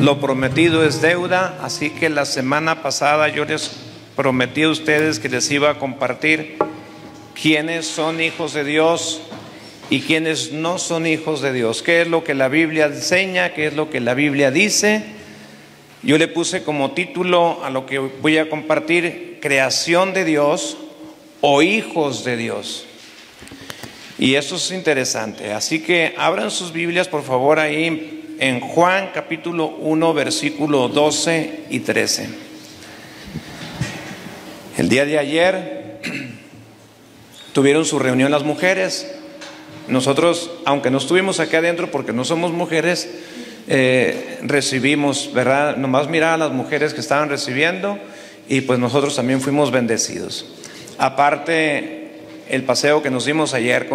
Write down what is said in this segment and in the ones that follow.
Lo prometido es deuda, así que la semana pasada yo les prometí a ustedes que les iba a compartir quiénes son hijos de Dios y quiénes no son hijos de Dios. ¿Qué es lo que la Biblia enseña? ¿Qué es lo que la Biblia dice? Yo le puse como título a lo que voy a compartir: creación de Dios o hijos de Dios. Y eso es interesante. Así que abran sus Biblias, por favor, ahí en Juan capítulo 1, versículo 12 y 13. El día de ayer tuvieron su reunión las mujeres. Nosotros, aunque no estuvimos aquí adentro porque no somos mujeres, recibimos, ¿verdad? Nomás miraba a las mujeres que estaban recibiendo y pues nosotros también fuimos bendecidos. Aparte, el paseo que nos dimos ayer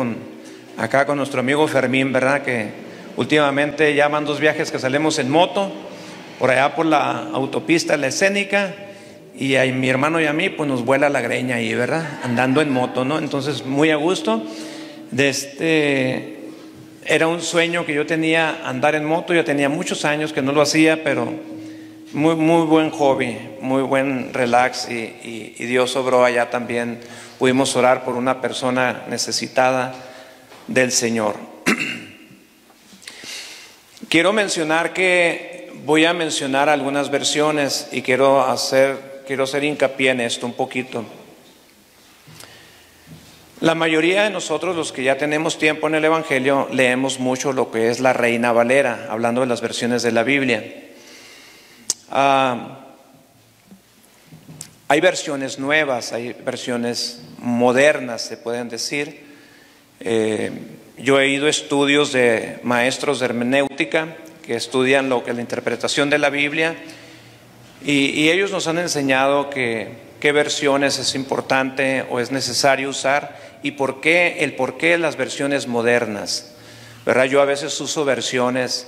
acá con nuestro amigo Fermín, ¿verdad? Que últimamente ya van 2 viajes que salimos en moto, por allá por la autopista, la escénica, y a mi hermano y a mí pues nos vuela la greña ahí, ¿verdad? Andando en moto, ¿no? Entonces muy a gusto. Era un sueño que yo tenía, andar en moto. Yo tenía muchos años que no lo hacía, pero muy, muy buen hobby, muy buen relax, y Dios obró allá también. Pudimos orar por una persona necesitada del Señor. Quiero mencionar que voy a mencionar algunas versiones y quiero hacer hincapié en esto un poquito. La mayoría de nosotros, los que ya tenemos tiempo en el Evangelio, leemos mucho lo que es la Reina Valera, hablando de las versiones de la Biblia. Hay versiones nuevas, hay versiones modernas, se pueden decir. Yo he ido a estudios de maestros de hermenéutica que estudian lo que es la interpretación de la Biblia, y ellos nos han enseñado qué versiones es importante o es necesario usar y por qué las versiones modernas, ¿verdad? Yo a veces uso versiones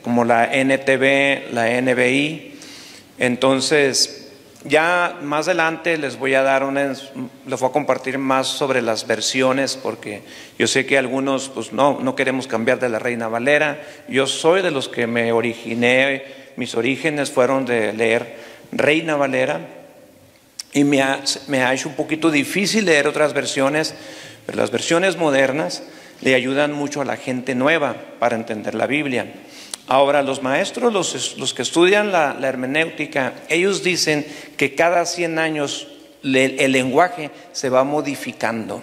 como la NTV, la NBI. Entonces, ya más adelante les voy a compartir más sobre las versiones, porque yo sé que algunos pues no queremos cambiar de la Reina Valera. Yo soy de los que me originé, mis orígenes fueron de leer Reina Valera, y me ha hecho un poquito difícil leer otras versiones, pero las versiones modernas le ayudan mucho a la gente nueva para entender la Biblia. Ahora, los maestros, los que estudian la hermenéutica, ellos dicen que cada 100 años el lenguaje se va modificando.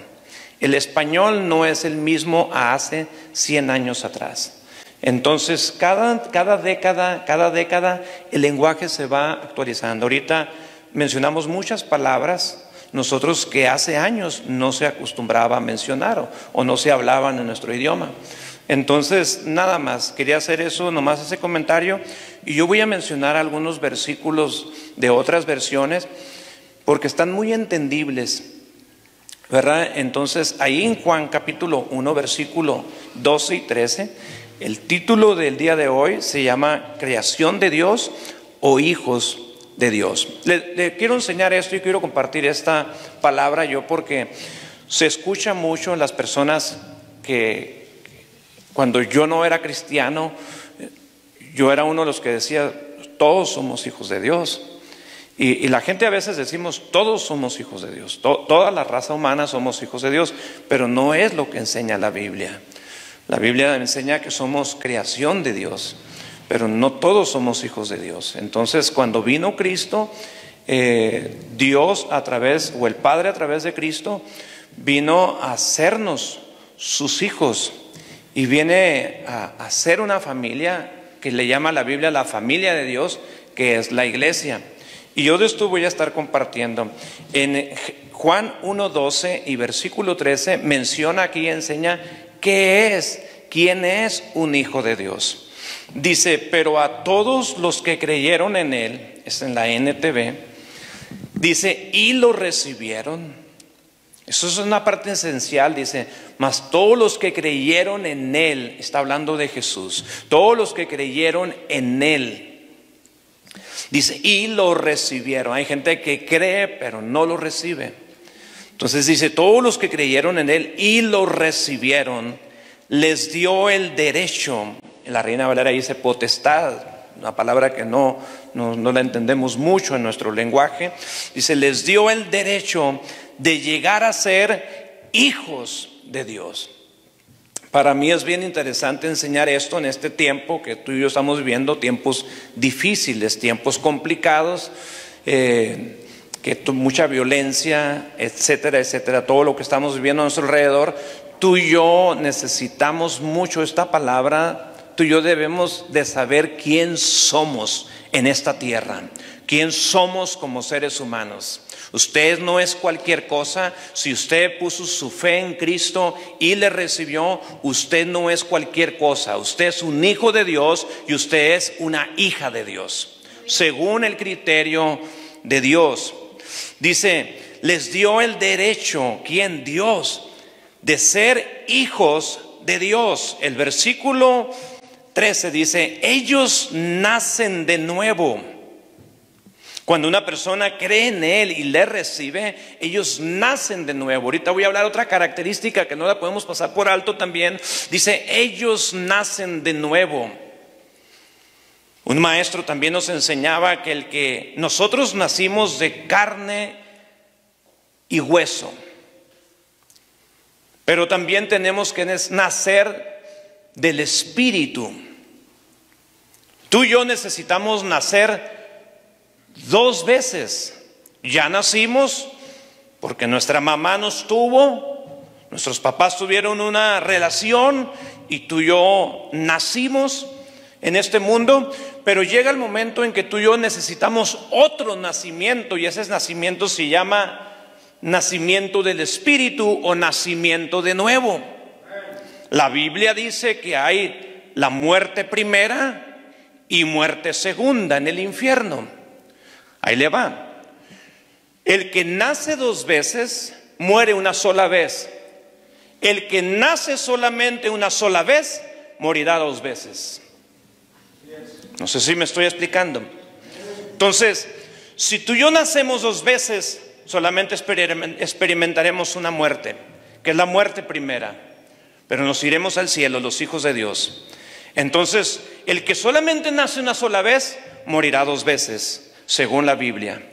El español no es el mismo a hace 100 años atrás. Entonces, cada década el lenguaje se va actualizando. Ahorita mencionamos muchas palabras nosotros que hace años no se acostumbraba a mencionar o no se hablaban en nuestro idioma. Entonces, nada más, quería hacer eso, nomás ese comentario, y yo voy a mencionar algunos versículos de otras versiones porque están muy entendibles, ¿verdad? Entonces, ahí en Juan capítulo 1, versículo 12 y 13, el título del día de hoy se llama creación de Dios o hijos de Dios. Le quiero enseñar esto y quiero compartir esta palabra yo porque se escucha mucho en las personas que cuando yo no era cristiano, yo era uno de los que decía, todos somos hijos de Dios. Y la gente a veces decimos, todos somos hijos de Dios, toda la raza humana somos hijos de Dios, pero no es lo que enseña la Biblia. La Biblia enseña que somos creación de Dios, pero no todos somos hijos de Dios. Entonces, cuando vino Cristo, Dios o el Padre a través de Cristo, vino a hacernos sus hijos. Y viene a ser una familia que le llama la Biblia la familia de Dios, que es la iglesia. Y yo de esto voy a estar compartiendo. En Juan 1:12 y versículo 13 menciona aquí, enseña quién es un hijo de Dios. Dice, pero a todos los que creyeron en él, es en la NTV, dice, y lo recibieron. Eso es una parte esencial, dice, mas todos los que creyeron en él, está hablando de Jesús, todos los que creyeron en él, dice, y lo recibieron. Hay gente que cree pero no lo recibe. Entonces dice, todos los que creyeron en él y lo recibieron, les dio el derecho, en la Reina Valera dice potestad, una palabra que no la entendemos mucho en nuestro lenguaje. Dice, les dio el derecho de llegar a ser hijos de Dios. Para mí es bien interesante enseñar esto en este tiempo que tú y yo estamos viviendo, tiempos difíciles, tiempos complicados, mucha violencia, etcétera, etcétera, todo lo que estamos viviendo a nuestro alrededor. Tú y yo necesitamos mucho esta palabra. Tú y yo debemos de saber quién somos en esta tierra, quién somos como seres humanos. Usted no es cualquier cosa. Si usted puso su fe en Cristo y le recibió, usted no es cualquier cosa. Usted es un hijo de Dios y usted es una hija de Dios, según el criterio de Dios. Dice, les dio el derecho, ¿quién? Dios, de ser hijos de Dios. El versículo 13 dice, ellos nacen de nuevo. Cuando una persona cree en Él y le recibe, ellos nacen de nuevo. Ahorita voy a hablar otra característica que no la podemos pasar por alto también. Dice, ellos nacen de nuevo. Un maestro también nos enseñaba que nosotros nacimos de carne y hueso, pero también tenemos que nacer del Espíritu. Tú y yo necesitamos nacer 2 veces. Ya nacimos porque nuestra mamá nos tuvo, nuestros papás tuvieron una relación y tú y yo nacimos en este mundo, pero llega el momento en que tú y yo necesitamos otro nacimiento, y ese nacimiento se llama nacimiento del Espíritu o nacimiento de nuevo. La Biblia dice que hay la muerte primera y muerte segunda en el infierno. Ahí le va. El que nace 2 veces muere una sola vez. El que nace solamente una sola vez morirá 2 veces. No sé si me estoy explicando. Entonces, si tú y yo nacemos 2 veces, solamente experimentaremos una muerte, que es la muerte primera, pero nos iremos al cielo, los hijos de Dios. Entonces, el que solamente nace una sola vez, morirá 2 veces, según la Biblia.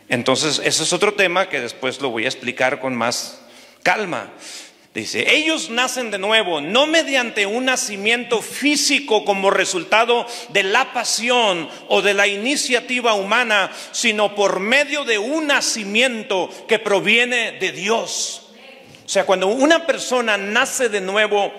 Entonces, ese es otro tema que después lo voy a explicar con más calma. Dice, ellos nacen de nuevo, no mediante un nacimiento físico como resultado de la pasión o de la iniciativa humana, sino por medio de un nacimiento que proviene de Dios. O sea, cuando una persona nace de nuevo,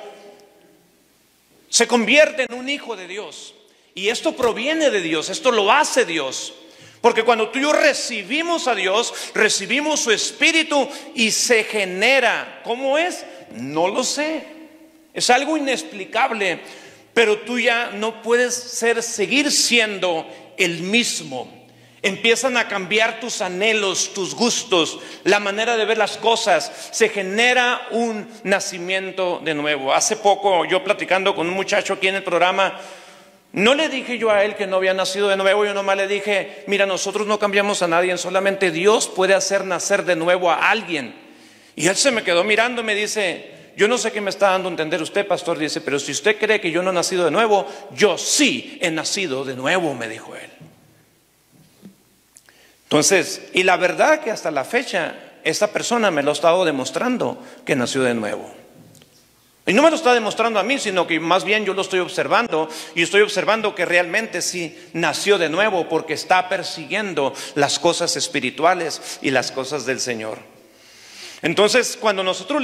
se convierte en un hijo de Dios. Y esto proviene de Dios, esto lo hace Dios. Porque cuando tú y yo recibimos a Dios, recibimos su Espíritu y se genera. ¿Cómo es? No lo sé. Es algo inexplicable. Pero tú ya no puedes seguir siendo el mismo. Empiezan a cambiar tus anhelos, tus gustos, la manera de ver las cosas. Se genera un nacimiento de nuevo. Hace poco yo platicando con un muchacho aquí en el programa, no le dije yo a él que no había nacido de nuevo. Yo nomás le dije, mira, nosotros no cambiamos a nadie, solamente Dios puede hacer nacer de nuevo a alguien. Y él se me quedó mirando y me dice, yo no sé qué me está dando a entender usted, pastor. Dice, pero si usted cree que yo no he nacido de nuevo, yo sí he nacido de nuevo, me dijo él. Entonces, y la verdad que hasta la fecha, esta persona me lo ha estado demostrando que nació de nuevo. Y no me lo está demostrando a mí, sino que más bien yo lo estoy observando. Y estoy observando que realmente sí nació de nuevo, porque está persiguiendo las cosas espirituales y las cosas del Señor. Entonces, cuando nosotros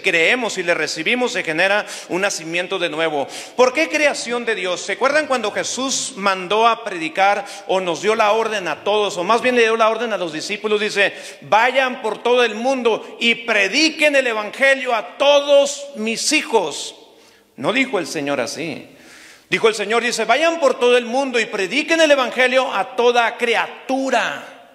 creemos y le recibimos, se genera un nacimiento de nuevo. ¿Por qué creación de Dios? ¿Se acuerdan cuando Jesús mandó a predicar, o nos dio la orden a todos, o más bien le dio la orden a los discípulos? Dice, vayan por todo el mundo y prediquen el evangelio a todos mis hijos. No dijo el Señor así. Dijo el Señor, dice, vayan por todo el mundo y prediquen el evangelio a toda criatura.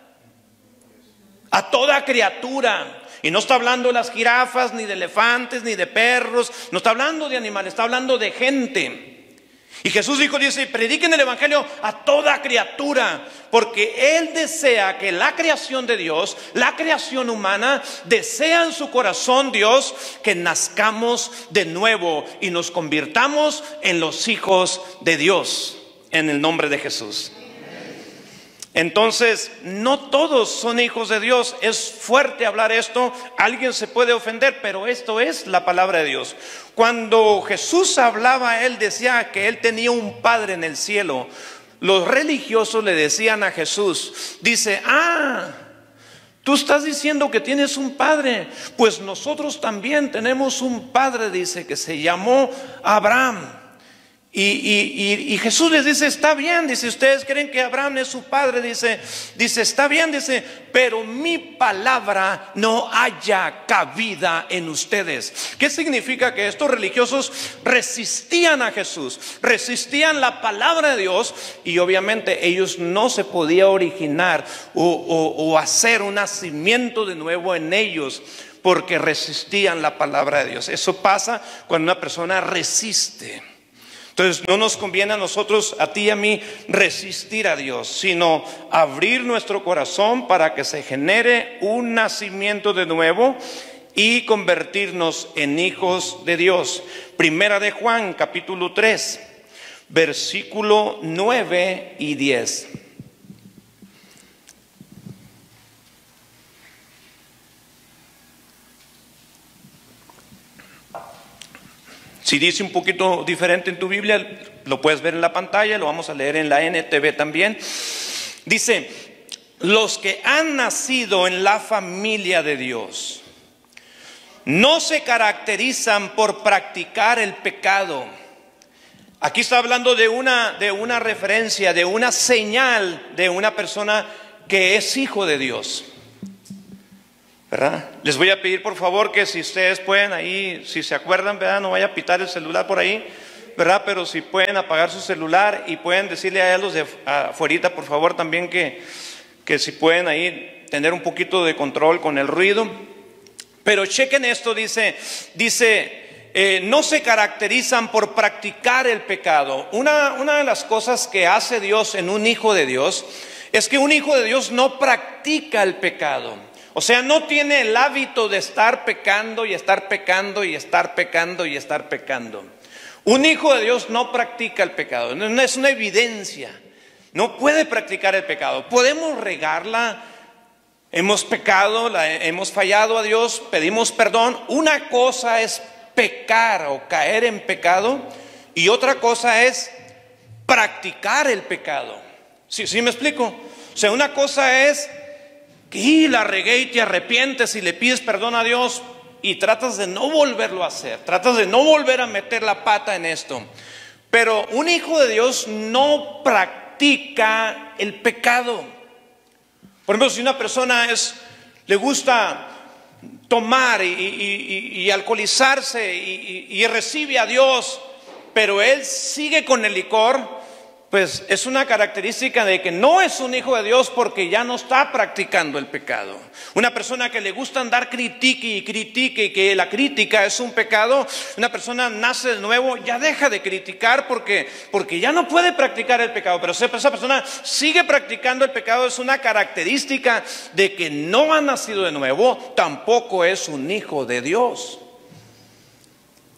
A toda criatura. Y no está hablando de las jirafas, ni de elefantes, ni de perros. No está hablando de animales, está hablando de gente. Y Jesús dice, prediquen el evangelio a toda criatura. Porque Él desea que la creación de Dios, la creación humana, desea en su corazón Dios que nazcamos de nuevo y nos convirtamos en los hijos de Dios. en el nombre de Jesús. Entonces, no todos son hijos de Dios. Es fuerte hablar esto, alguien se puede ofender, pero esto es la palabra de Dios. Cuando Jesús hablaba, Él decía que Él tenía un Padre en el cielo. Los religiosos le decían a Jesús, dice, tú estás diciendo que tienes un Padre, pues nosotros también tenemos un Padre, dice, que se llamó Abraham. Y Jesús les dice, está bien, dice, ustedes creen que Abraham es su padre, dice, está bien, dice, pero mi palabra no haya cabida en ustedes. ¿Qué significa? Que estos religiosos resistían a Jesús, resistían la palabra de Dios, y obviamente ellos no se podía originar o hacer un nacimiento de nuevo en ellos, porque resistían la palabra de Dios. Eso pasa cuando una persona resiste. Entonces no nos conviene a nosotros, a ti y a mí, resistir a Dios, sino abrir nuestro corazón para que se genere un nacimiento de nuevo y convertirnos en hijos de Dios. Primera de Juan, capítulo 3, versículo 9 y 10. Si dice un poquito diferente en tu Biblia, lo puedes ver en la pantalla, lo vamos a leer en la NTV también. Dice, los que han nacido en la familia de Dios no se caracterizan por practicar el pecado. Aquí está hablando de una referencia, de una señal de una persona que es hijo de Dios, ¿verdad? Les voy a pedir por favor que si ustedes pueden ahí, si se acuerdan, ¿verdad? No vaya a pitar el celular por ahí, ¿verdad? Pero si pueden apagar su celular y pueden decirle a los de afuerita, por favor, también que si pueden ahí tener un poquito de control con el ruido. Pero chequen esto, dice, no se caracterizan por practicar el pecado. Una de las cosas que hace Dios en un hijo de Dios es que un hijo de Dios no practica el pecado. O sea, no tiene el hábito de estar pecando y estar pecando y estar pecando y estar pecando. Un hijo de Dios no practica el pecado, no es una evidencia. No puede practicar el pecado. Podemos regarla, hemos pecado, hemos fallado a Dios, pedimos perdón. Una cosa es pecar o caer en pecado y otra cosa es practicar el pecado. ¿Sí me explico? O sea, una cosa es que la regué y te arrepientes y le pides perdón a Dios y tratas de no volverlo a hacer, tratas de no volver a meter la pata en esto. Pero un hijo de Dios no practica el pecado. Por ejemplo, si una persona le gusta tomar y alcoholizarse y recibe a Dios, pero él sigue con el licor, pues es una característica de que no es un hijo de Dios, porque ya no está practicando el pecado. Una persona que le gusta andar critique y que la crítica es un pecado, una persona nace de nuevo, ya deja de criticar porque ya no puede practicar el pecado. Pero esa persona sigue practicando el pecado, es una característica de que no ha nacido de nuevo, tampoco es un hijo de Dios.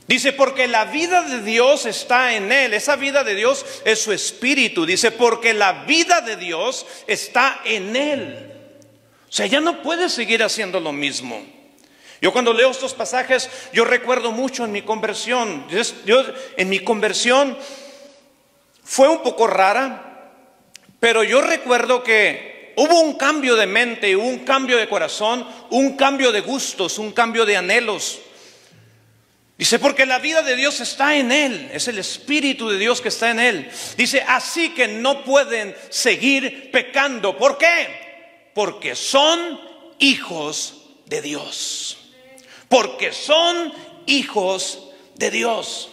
Dice, porque la vida de Dios está en él. Esa vida de Dios es su espíritu. Dice, porque la vida de Dios está en él. O sea, ya no puede seguir haciendo lo mismo. Yo cuando leo estos pasajes, yo recuerdo mucho en mi conversión. En mi conversión fue un poco rara, pero yo recuerdo que hubo un cambio de mente, un cambio de corazón, un cambio de gustos, un cambio de anhelos. Dice, porque la vida de Dios está en él, es el Espíritu de Dios que está en él. Dice, así que no pueden seguir pecando. ¿Por qué? Porque son hijos de Dios. Porque son hijos de Dios.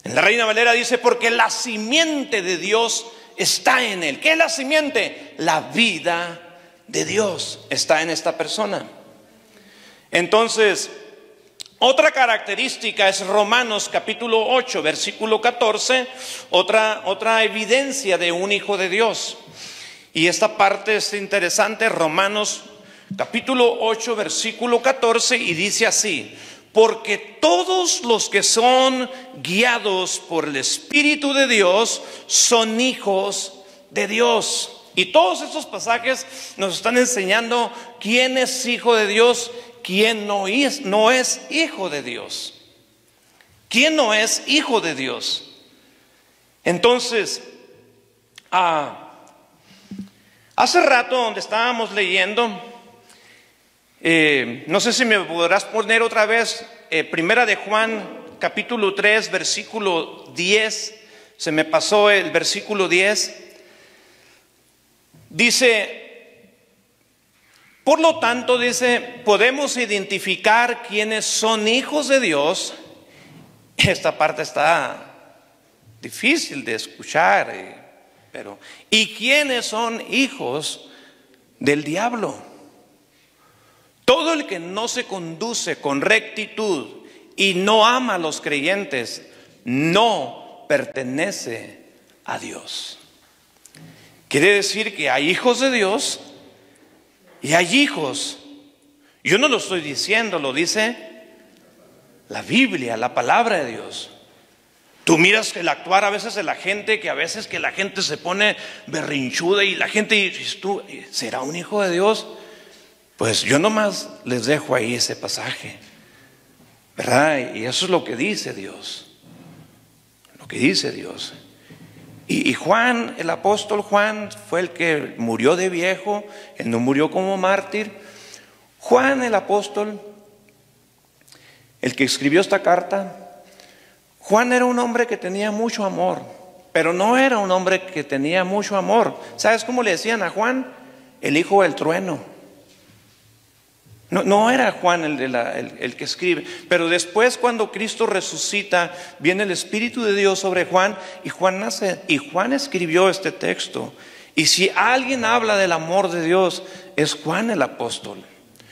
En la Reina Valera dice, porque la simiente de Dios está en él. ¿Qué es la simiente? La vida de Dios está en esta persona. Entonces, otra característica es Romanos capítulo 8, versículo 14, otra evidencia de un hijo de Dios. Y esta parte es interesante, Romanos capítulo 8, versículo 14, y dice así: porque todos los que son guiados por el Espíritu de Dios son hijos de Dios. Y todos estos pasajes nos están enseñando quién es hijo de Dios, quién no es hijo de Dios. ¿Quién no es hijo de Dios? Entonces, hace rato donde estábamos leyendo, no sé si me podrás poner otra vez, Primera de Juan, capítulo 3, versículo 10, se me pasó el versículo 10, dice, por lo tanto, dice, podemos identificar quiénes son hijos de Dios. Esta parte está difícil de escuchar, pero ¿y quiénes son hijos del diablo? Todo el que no se conduce con rectitud y no ama a los creyentes no pertenece a Dios. Quiere decir que hay hijos de Dios y hay hijos. Yo no lo estoy diciendo, lo dice la Biblia, la palabra de Dios. Tú miras el actuar a veces de la gente, que a veces que la gente se pone berrinchuda y la gente dice, ¿tú será un hijo de Dios? Pues yo nomás les dejo ahí ese pasaje, ¿verdad? Y eso es lo que dice Dios. Lo que dice Dios. Y Juan, el apóstol Juan, fue el que murió de viejo. Él no murió como mártir. Juan el apóstol, el que escribió esta carta, Juan era un hombre que tenía mucho amor, pero no era un hombre que tenía mucho amor. ¿Sabes cómo le decían a Juan? El hijo del trueno. No era Juan el que escribe, pero después cuando Cristo resucita, viene el Espíritu de Dios sobre Juan y Juan nace, y Juan escribió este texto. Y si alguien habla del amor de Dios, es Juan el apóstol.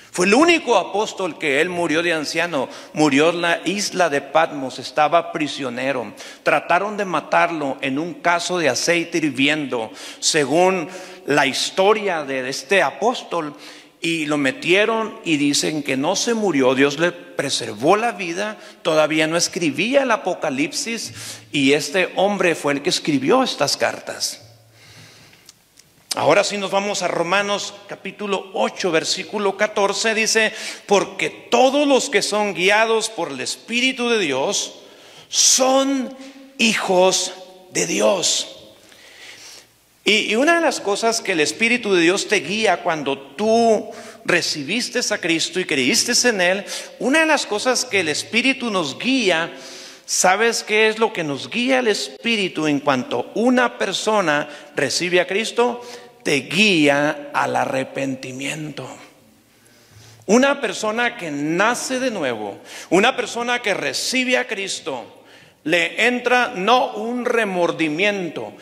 Fue el único apóstol que él murió de anciano, murió en la isla de Patmos, estaba prisionero. Trataron de matarlo en un caso de aceite hirviendo, según la historia de este apóstol. Y lo metieron y dicen que no se murió, Dios le preservó la vida, todavía no escribía el Apocalipsis y este hombre fue el que escribió estas cartas. Ahora sí nos vamos a Romanos capítulo 8 versículo 14, dice, porque todos los que son guiados por el Espíritu de Dios son hijos de Dios. Y una de las cosas que el Espíritu de Dios te guía cuando tú recibiste a Cristo y creíste en Él, una de las cosas que el Espíritu nos guía, ¿sabes qué es lo que nos guía el Espíritu en cuanto una persona recibe a Cristo? Te guía al arrepentimiento. Una persona que nace de nuevo, una persona que recibe a Cristo, le entra no un remordimiento,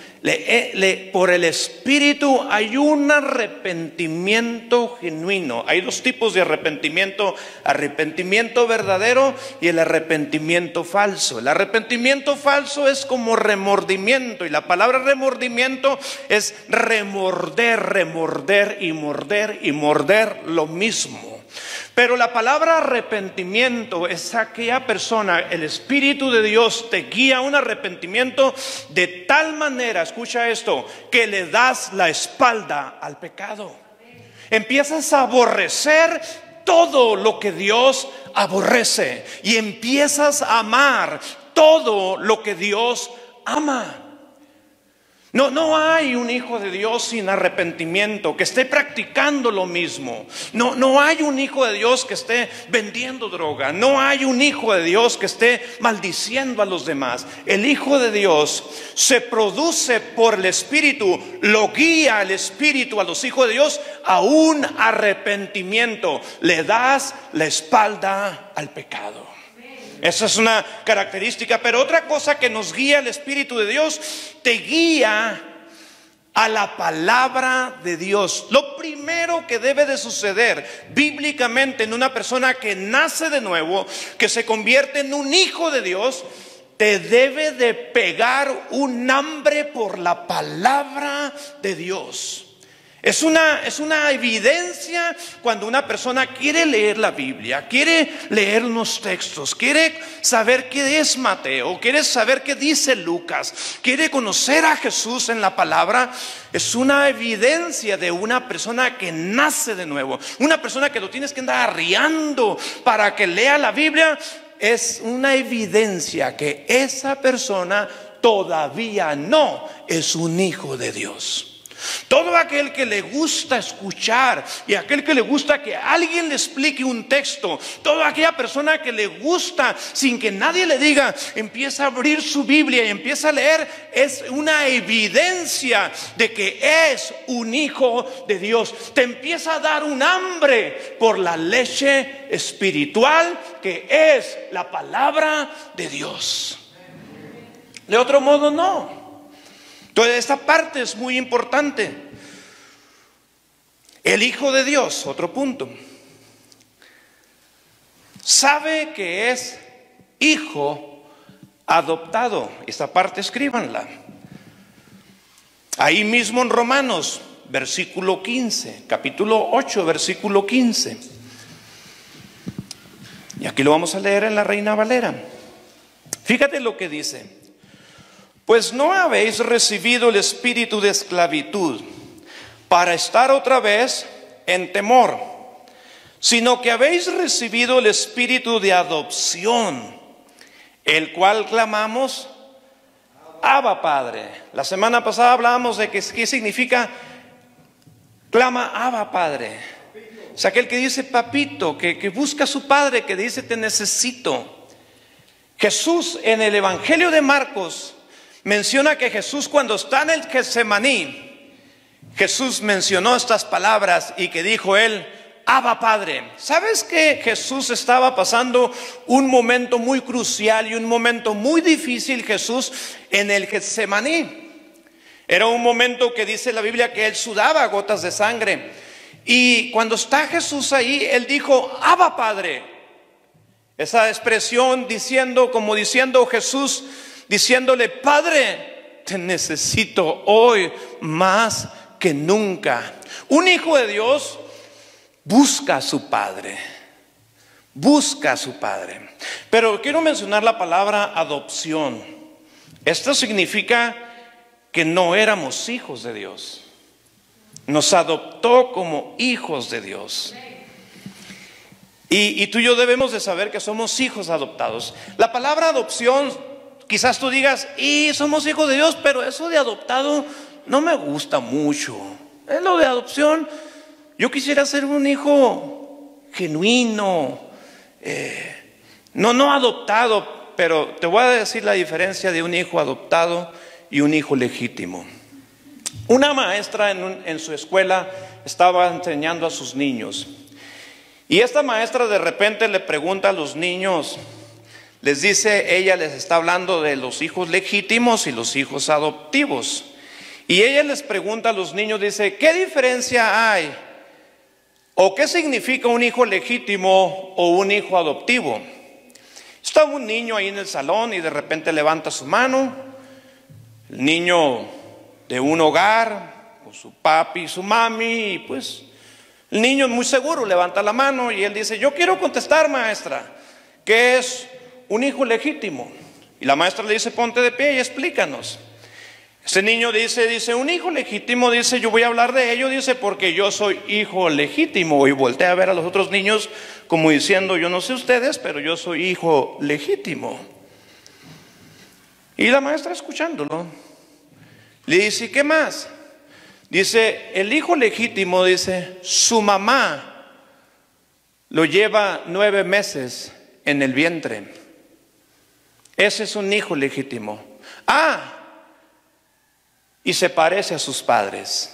por el Espíritu hay un arrepentimiento genuino. Hay dos tipos de arrepentimiento: arrepentimiento verdadero y el arrepentimiento falso. El arrepentimiento falso es como remordimiento, y la palabra remordimiento es remorder, remorder y morder y morder lo mismo. Pero la palabra arrepentimiento es aquella persona, el Espíritu de Dios te guía a un arrepentimiento de tal manera, escucha esto, que le das la espalda al pecado. Empiezas a aborrecer todo lo que Dios aborrece y empiezas a amar todo lo que Dios ama. No hay un hijo de Dios sin arrepentimiento, que esté practicando lo mismo. No hay un hijo de Dios que esté vendiendo droga. No hay un hijo de Dios que esté maldiciendo a los demás. El Hijo de Dios se produce por el Espíritu, lo guía el Espíritu a los hijos de Dios a un arrepentimiento. Le das la espalda al pecado. Esa es una característica. Pero otra cosa que nos guía el Espíritu de Dios, te guía a la palabra de Dios. Lo primero que debe de suceder bíblicamente en una persona que nace de nuevo, que se convierte en un hijo de Dios, te debe de pegar un hambre por la palabra de Dios. Es una evidencia cuando una persona quiere leer la Biblia, quiere leer unos textos, quiere saber qué es Mateo, quiere saber qué dice Lucas, quiere conocer a Jesús en la palabra. Es una evidencia de una persona que nace de nuevo, una persona que lo tienes que andar arriando para que lea la Biblia. Es una evidencia que esa persona todavía no es un hijo de Dios. Todo aquel que le gusta escuchar y aquel que le gusta que alguien le explique un texto, toda aquella persona que le gusta sin que nadie le diga, empieza a abrir su Biblia y empieza a leer, es una evidencia de que es un hijo de Dios. Te empieza a dar un hambre por la leche espiritual que es la palabra de Dios. De otro modo no. Entonces esta parte es muy importante. El Hijo de Dios, otro punto, sabe que es hijo adoptado. Esta parte escríbanla. Ahí mismo en Romanos, versículo 15, capítulo 8, versículo 15. Y aquí lo vamos a leer en la Reina Valera. Fíjate lo que dice. Pues no habéis recibido el espíritu de esclavitud para estar otra vez en temor, sino que habéis recibido el espíritu de adopción, el cual clamamos, Abba Padre. La semana pasada hablábamos de qué significa clama Abba Padre. Es aquel que dice papito, que busca a su padre, que dice te necesito. Jesús en el Evangelio de Marcos menciona que Jesús, cuando está en el Getsemaní, Jesús mencionó estas palabras y que dijo él, Abba Padre. ¿Sabes que Jesús estaba pasando un momento muy crucial y un momento muy difícil, Jesús, en el Getsemaní? Era un momento que dice la Biblia que él sudaba gotas de sangre. Y cuando está Jesús ahí, él dijo, Abba Padre. Esa expresión como diciendo Jesús, diciéndole, Padre, te necesito hoy más que nunca. Un hijo de Dios busca a su Padre, busca a su Padre. Pero quiero mencionar la palabra adopción. Esto significa que no éramos hijos de Dios. Nos adoptó como hijos de Dios. Y tú y yo debemos de saber que somos hijos adoptados. La palabra adopción, quizás tú digas, y somos hijos de Dios, pero eso de adoptado no me gusta mucho. Es lo de adopción. Yo quisiera ser un hijo genuino, no adoptado, pero te voy a decir la diferencia de un hijo adoptado y un hijo legítimo. Una maestra en su escuela estaba enseñando a sus niños. Y esta maestra de repente le pregunta a los niños, les dice, ella les está hablando de los hijos legítimos y los hijos adoptivos. Y ella les pregunta a los niños, dice, ¿qué diferencia hay? ¿O qué significa un hijo legítimo o un hijo adoptivo? Está un niño ahí en el salón y de repente levanta su mano. El niño de un hogar, con su papi y su mami, y pues el niño muy seguro levanta la mano y él dice, yo quiero contestar, maestra, ¿qué es un hijo legítimo? Y la maestra le dice, ponte de pie y explícanos. Ese niño dice, un hijo legítimo, dice, yo voy a hablar de ello, dice, porque yo soy hijo legítimo. Y voltea a ver a los otros niños como diciendo, yo no sé ustedes, pero yo soy hijo legítimo. Y la maestra, escuchándolo, le dice, ¿qué más? Dice, el hijo legítimo, dice, su mamá lo lleva 9 meses en el vientre. Ese es un hijo legítimo. Y se parece a sus padres.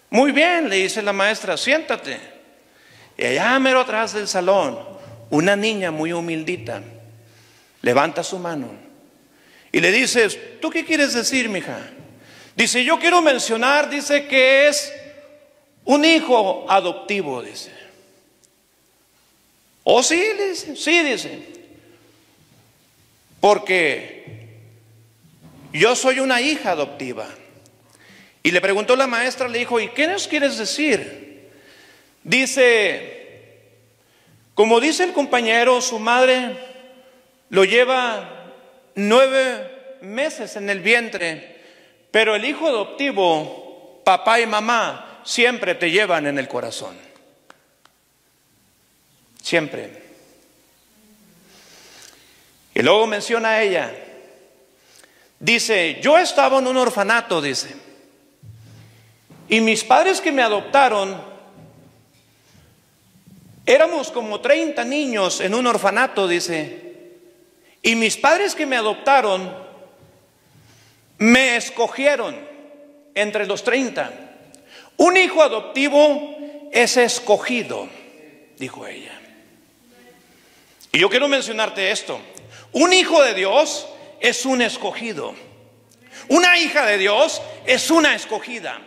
Muy bien, le dice la maestra, siéntate. Y allá mero atrás del salón, una niña muy humildita levanta su mano y le dice, ¿tú qué quieres decir, mija? Dice, yo quiero mencionar, dice, que es un hijo adoptivo, dice. ¿Oh, sí? Le dice, sí, dice. Porque yo soy una hija adoptiva. Y le preguntó la maestra, le dijo, ¿y qué nos quieres decir? Dice, como dice el compañero, su madre lo lleva 9 meses en el vientre, pero el hijo adoptivo, papá y mamá, siempre te llevan en el corazón. Siempre. Y luego menciona a ella, dice, yo estaba en un orfanato, dice, y mis padres que me adoptaron, éramos como 30 niños en un orfanato, dice, y mis padres que me adoptaron, me escogieron entre los 30. Un hijo adoptivo es escogido, dijo ella. Y yo quiero mencionarte esto. Un hijo de Dios es un escogido. Una hija de Dios es una escogida.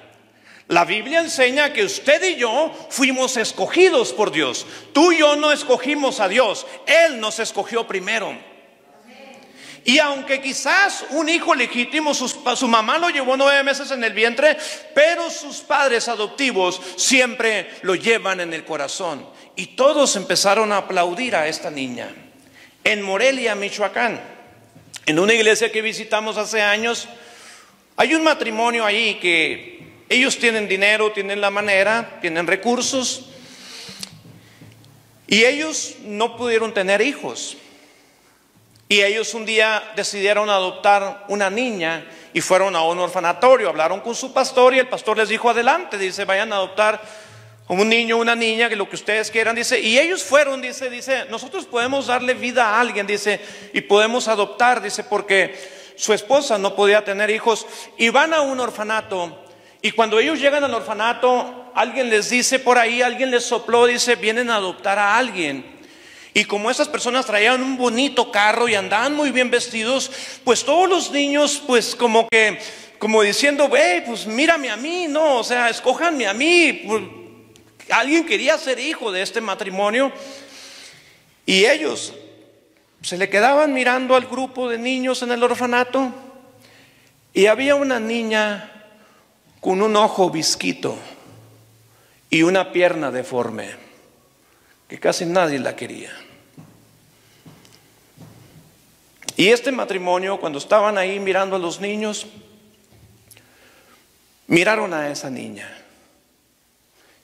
La Biblia enseña que usted y yo fuimos escogidos por Dios. Tú y yo no escogimos a Dios. Él nos escogió primero. Y aunque quizás un hijo legítimo, su mamá lo llevó 9 meses en el vientre, pero sus padres adoptivos siempre lo llevan en el corazón. Y todos empezaron a aplaudir a esta niña. En Morelia, Michoacán, en una iglesia que visitamos hace años, hay un matrimonio ahí que ellos tienen dinero, tienen la manera, tienen recursos, y ellos no pudieron tener hijos. Y ellos un día decidieron adoptar una niña y fueron a un orfanatorio, hablaron con su pastor y el pastor les dijo, adelante, dice, vayan a adoptar un niño, una niña, que lo que ustedes quieran, dice. Y ellos fueron, dice, nosotros podemos darle vida a alguien, dice, y podemos adoptar, dice, porque su esposa no podía tener hijos. Y van a un orfanato, y cuando ellos llegan al orfanato, alguien les dice por ahí, alguien les sopló, dice, vienen a adoptar a alguien. Y como esas personas traían un bonito carro y andaban muy bien vestidos, pues todos los niños, pues como diciendo, pues mírame a mí, no, o sea, escójanme a mí. Alguien quería ser hijo de este matrimonio, y ellos se le quedaban mirando al grupo de niños en el orfanato, y había una niña con un ojo visquito y una pierna deforme, que casi nadie la quería. Y este matrimonio, cuando estaban ahí mirando a los niños, miraron a esa niña.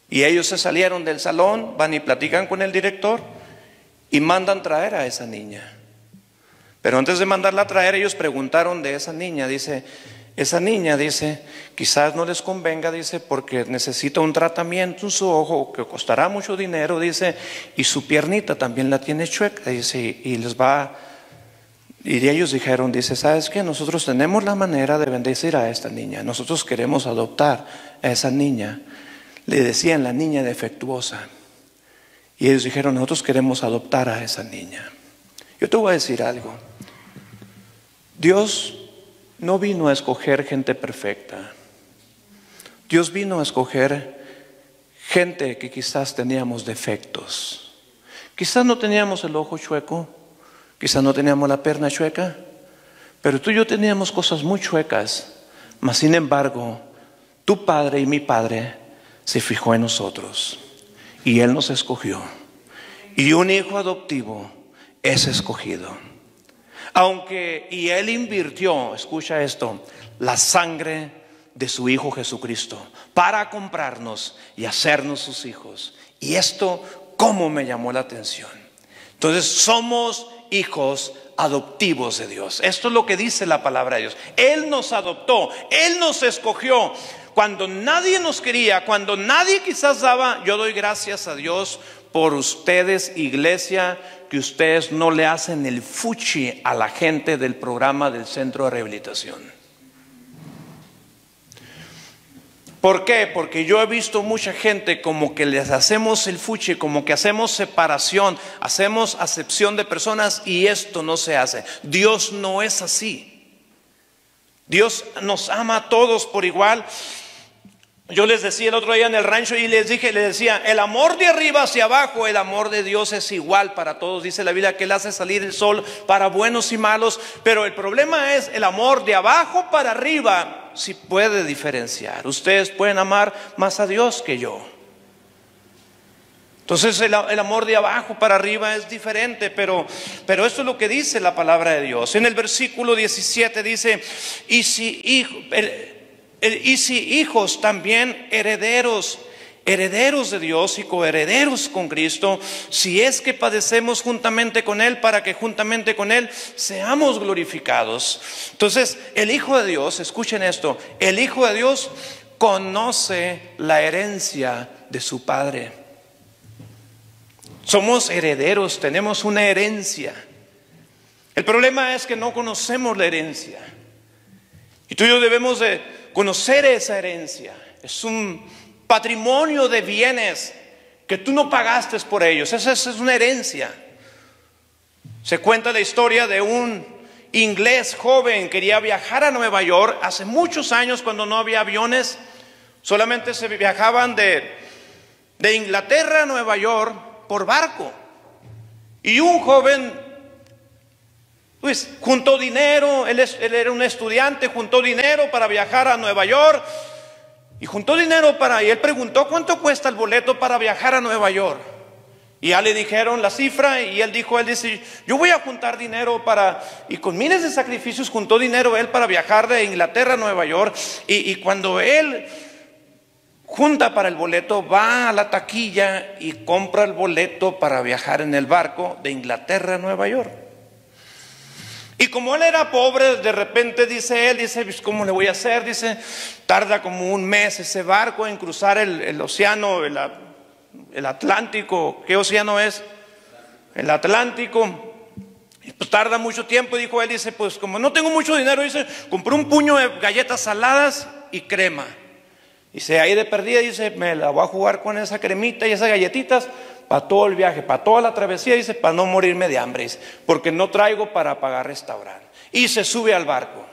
Y ellos se salieron del salón, van y platican con el director y mandan traer a esa niña. Pero antes de mandarla a traer, ellos preguntaron de esa niña. Dice, esa niña, dice, quizás no les convenga, dice, porque necesita un tratamiento en su ojo que costará mucho dinero, dice, y su piernita también la tiene chueca, dice, y ellos dijeron, dice, ¿sabes qué? Nosotros tenemos la manera de bendecir a esta niña. Nosotros queremos adoptar a esa niña. Le decían la niña defectuosa. Y ellos dijeron, nosotros queremos adoptar a esa niña. Yo te voy a decir algo. Dios no vino a escoger gente perfecta. Dios vino a escoger gente que quizás teníamos defectos. Quizás no teníamos el ojo chueco, quizás no teníamos la pierna chueca, pero tú y yo teníamos cosas muy chuecas. Mas sin embargo, tu padre y mi padre se fijó en nosotros y Él nos escogió. Y un hijo adoptivo es escogido. Y Él invirtió, escucha esto, la sangre de su Hijo Jesucristo para comprarnos y hacernos sus hijos. Y esto, ¿cómo me llamó la atención? Entonces somos hijos adoptivos de Dios. Esto es lo que dice la palabra de Dios. Él nos adoptó, Él nos escogió. Cuando nadie nos quería, cuando nadie quizás daba, yo doy gracias a Dios por ustedes, iglesia, que ustedes no le hacen el fuchi a la gente del programa del centro de rehabilitación. ¿Por qué? Porque yo he visto mucha gente como que les hacemos el fuchi, como que hacemos separación, hacemos acepción de personas, y esto no se hace. Dios no es así. Dios nos ama a todos por igual. Yo les decía el otro día en el rancho y les decía, el amor de arriba hacia abajo, el amor de Dios es igual para todos. Dice la Biblia que Él hace salir el sol para buenos y malos, pero el problema es el amor de abajo para arriba, si puede diferenciar. Ustedes pueden amar más a Dios que yo. Entonces el amor de abajo para arriba es diferente, pero esto es lo que dice la palabra de Dios. En el versículo 17 dice, y si hijos también herederos de Dios y coherederos con Cristo, si es que padecemos juntamente con Él, para que juntamente con Él seamos glorificados. Entonces el Hijo de Dios, escuchen esto, el Hijo de Dios conoce la herencia de su Padre. Somos herederos, tenemos una herencia. El problema es que no conocemos la herencia. Y tú y yo debemos de conocer esa herencia. Es un patrimonio de bienes que tú no pagaste por ellos. Esa es una herencia. Se cuenta la historia de un inglés joven que quería viajar a Nueva York hace muchos años, cuando no había aviones. Solamente se viajaban de Inglaterra a Nueva York por barco. Y un joven pues juntó dinero, él era un estudiante, juntó dinero para viajar a Nueva York. Y juntó dinero y él preguntó, ¿cuánto cuesta el boleto para viajar a Nueva York? Y ya le dijeron la cifra y él dice, yo voy a juntar dinero y con miles de sacrificios juntó dinero él para viajar de Inglaterra a Nueva York. Y cuando él junta para el boleto, va a la taquilla y compra el boleto para viajar en el barco de Inglaterra a Nueva York. Y como él era pobre, de repente dice, pues, ¿cómo le voy a hacer? Dice, tarda como un mes ese barco en cruzar el océano, el Atlántico. ¿Qué océano es? El Atlántico. Y pues tarda mucho tiempo. Y dijo él, dice, pues como no tengo mucho dinero, dice, compré un puño de galletas saladas y crema. Dice, ahí de perdida, dice, me la voy a jugar con esa cremita y esas galletitas para todo el viaje, para toda la travesía, dice, para no morirme de hambre, dice, porque no traigo para pagar restaurante. Y se sube al barco.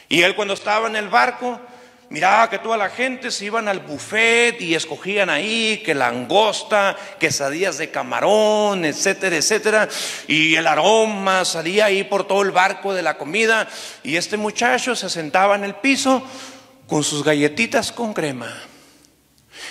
Y él, cuando estaba en el barco, miraba que toda la gente se iban al buffet y escogían ahí que langosta, quesadillas de camarón, etcétera, etcétera. Y el aroma salía ahí por todo el barco de la comida. Y este muchacho se sentaba en el piso con sus galletitas con crema.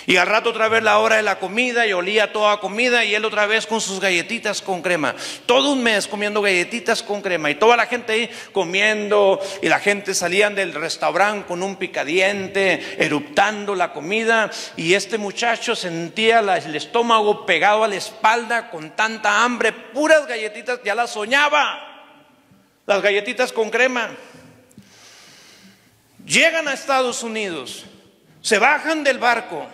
Y al rato otra vez la hora de la comida y olía toda comida y él otra vez con sus galletitas con crema. Todo un mes comiendo galletitas con crema y toda la gente ahí comiendo, y la gente salían del restaurante con un picadiente, eruptando la comida, y este muchacho sentía el estómago pegado a la espalda con tanta hambre, puras galletitas, ya las soñaba, las galletitas con crema. Llegan a Estados Unidos, se bajan del barco.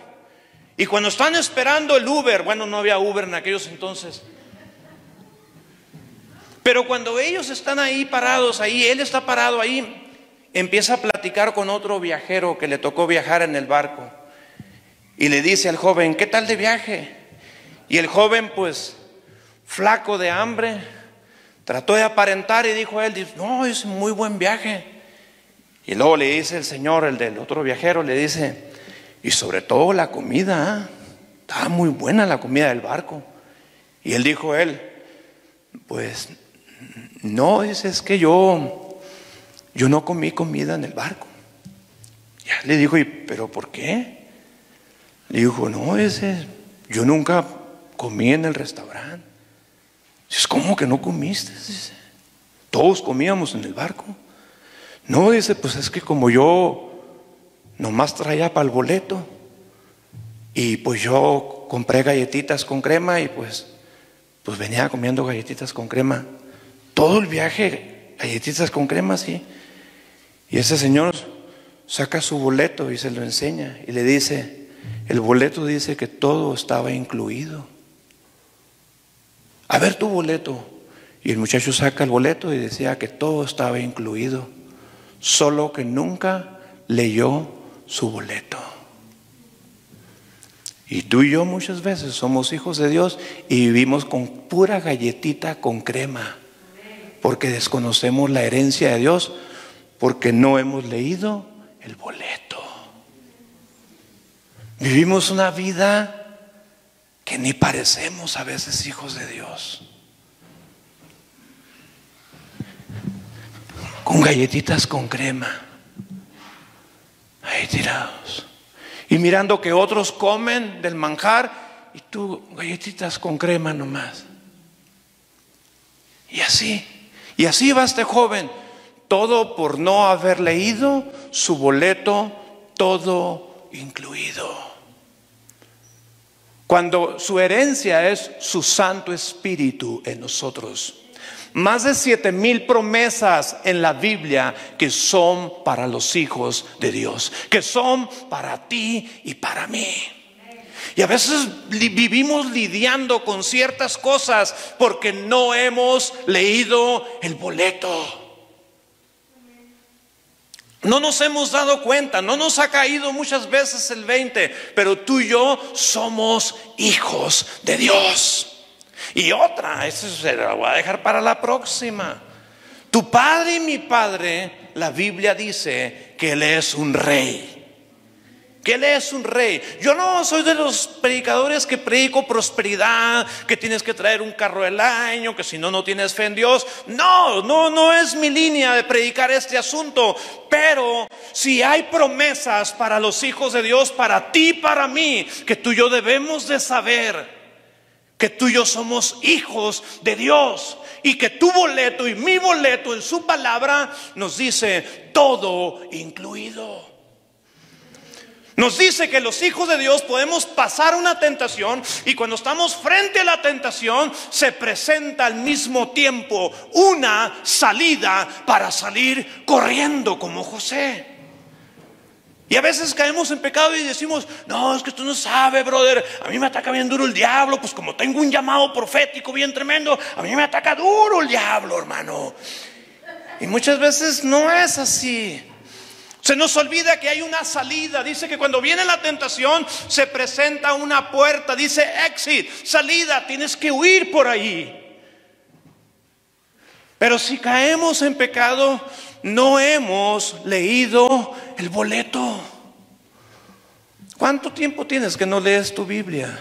Y cuando están esperando el Uber, bueno, no había Uber en aquellos entonces, pero cuando ellos están ahí parados, ahí, él está parado ahí, empieza a platicar con otro viajero que le tocó viajar en el barco. Y le dice al joven, ¿qué tal de viaje? Y el joven, pues, flaco de hambre, trató de aparentar y dijo a él, no, es un muy buen viaje. Y luego le dice el señor, el del otro viajero, le dice, y sobre todo la comida, estaba muy buena la comida del barco. Y él dijo, pues no, es que yo no comí comida en el barco. Ya le dijo, ¿pero por qué? Le dijo, no, yo nunca comí en el restaurante. Dice, ¿cómo que no comiste? Dice, todos comíamos en el barco. No, dice, pues es que como yo nomás traía para el boleto, y pues yo compré galletitas con crema y pues venía comiendo galletitas con crema todo el viaje, galletitas con crema, sí. Y ese señor saca su boleto y se lo enseña y le dice, el boleto dice que todo estaba incluido. A ver tu boleto. Y el muchacho saca el boleto y decía que todo estaba incluido, solo que nunca leyó su boleto. Y tú y yo muchas veces somos hijos de Dios y vivimos con pura galletita con crema, porque desconocemos la herencia de Dios, porque no hemos leído el boleto. Vivimos una vida que ni parecemos a veces hijos de Dios. Con galletitas con crema, ahí tirados. Y mirando que otros comen del manjar y tú galletitas con crema nomás. Y así va este joven. Todo por no haber leído su boleto, todo incluido. Cuando su herencia es su Santo Espíritu en nosotros. Más de 7,000 promesas en la Biblia que son para los hijos de Dios, que son para ti y para mí. Y a veces vivimos lidiando con ciertas cosas porque no hemos leído el boleto. No nos hemos dado cuenta, no nos ha caído muchas veces el 20, pero tú y yo somos hijos de Dios. Y otra, eso se la voy a dejar para la próxima. Tu padre y mi padre, la Biblia dice que Él es un rey. Que Él es un rey. Yo no soy de los predicadores que predico prosperidad, que tienes que traer un carro del año, que si no, no tienes fe en Dios. No es mi línea de predicar este asunto. Pero si hay promesas para los hijos de Dios, para ti y para mí, que tú y yo debemos de saber que tú y yo somos hijos de Dios, y que tu boleto y mi boleto en su palabra nos dice todo incluido. Nos dice que los hijos de Dios podemos pasar una tentación, y cuando estamos frente a la tentación se presenta al mismo tiempo una salida para salir corriendo como José. Y a veces caemos en pecado y decimos: no, es que tú no sabes, brother, a mí me ataca bien duro el diablo. Pues como tengo un llamado profético bien tremendo, a mí me ataca duro el diablo, hermano. Y muchas veces no es así. Se nos olvida que hay una salida. Dice que cuando viene la tentación se presenta una puerta. Dice exit, salida, tienes que huir por ahí. Pero si caemos en pecado, no hemos leído el boleto. ¿Cuánto tiempo tienes que no lees tu Biblia?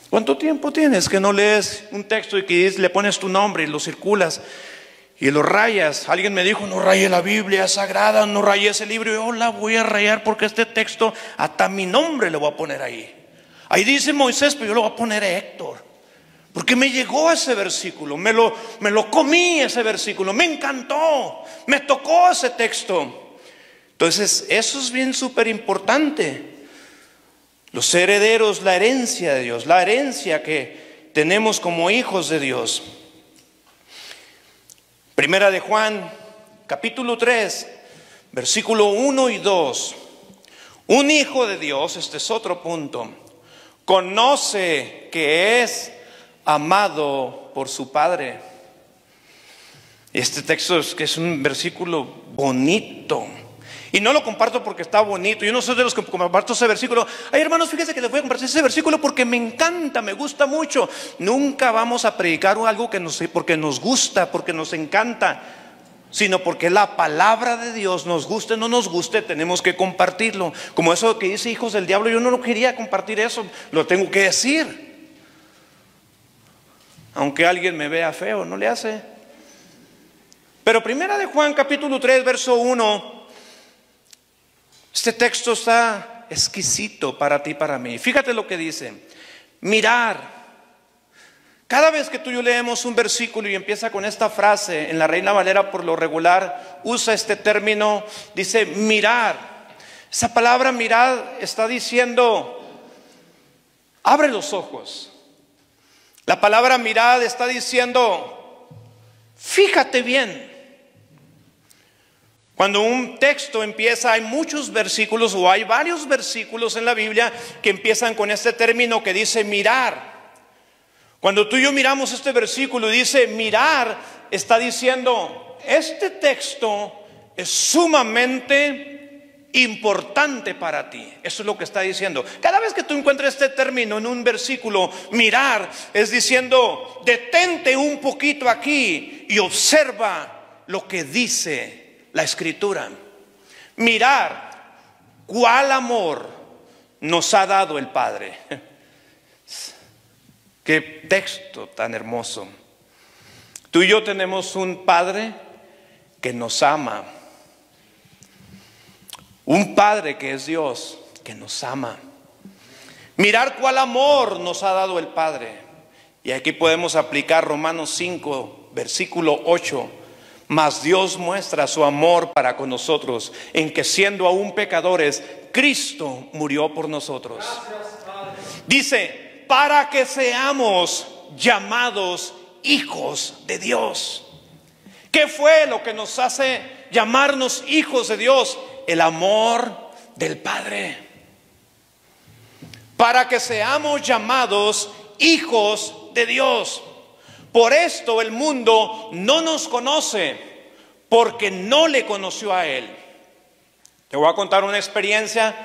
¿Cuánto tiempo tienes que no lees un texto y que le pones tu nombre y lo circulas y lo rayas? Alguien me dijo: no raye la Biblia, es sagrada, no raye ese libro. Y yo la voy a rayar porque este texto hasta mi nombre le voy a poner ahí. Ahí dice Moisés, pero yo le voy a poner a Héctor, porque me llegó ese versículo, me lo comí ese versículo, me encantó, me tocó ese texto. Entonces eso es bien súper importante. Los herederos, la herencia de Dios, la herencia que tenemos como hijos de Dios. Primera de Juan, capítulo 3, versículo 1 y 2. Un hijo de Dios, este es otro punto, conoce que es amado por su Padre. Este texto es un versículo bonito. Y no lo comparto porque está bonito. Yo no soy de los que comparto ese versículo. Ay, hermanos, fíjense que les voy a compartir ese versículo porque me encanta, me gusta mucho. Nunca vamos a predicar algo porque nos gusta, porque nos encanta, sino porque la palabra de Dios, nos guste o no nos guste, tenemos que compartirlo. Como eso que dice hijos del diablo, yo no lo quería compartir eso, lo tengo que decir. Aunque alguien me vea feo, no le hace. Pero primera de Juan capítulo 3 verso 1, este texto está exquisito para ti y para mí. Fíjate lo que dice: mirar. Cada vez que tú y yo leemos un versículo y empieza con esta frase, en la Reina Valera por lo regular usa este término, dice mirar. Esa palabra mirar está diciendo: abre los ojos. La palabra mirar está diciendo: fíjate bien. Cuando un texto empieza, hay muchos versículos o hay varios versículos en la Biblia que empiezan con este término que dice mirar. Cuando tú y yo miramos este versículo y dice mirar, está diciendo: este texto es sumamente importante para ti. Eso es lo que está diciendo. Cada vez que tú encuentres este término en un versículo, mirar, es diciendo: detente un poquito aquí y observa lo que dice la Escritura. Mirar. ¿cuál amor nos ha dado el Padre? Qué texto tan hermoso. Tú y yo tenemos un Padre que nos ama. Un Padre que es Dios, que nos ama. Mirar cuál amor nos ha dado el Padre. Y aquí podemos aplicar Romanos 5, versículo 8. Mas Dios muestra su amor para con nosotros, en que siendo aún pecadores, Cristo murió por nosotros. Dice, para que seamos llamados hijos de Dios. ¿Qué fue lo que nos hace llamarnos hijos de Dios? El amor del Padre. Para que seamos llamados hijos de Dios. Por esto el mundo no nos conoce, porque no le conoció a Él. Te voy a contar una experiencia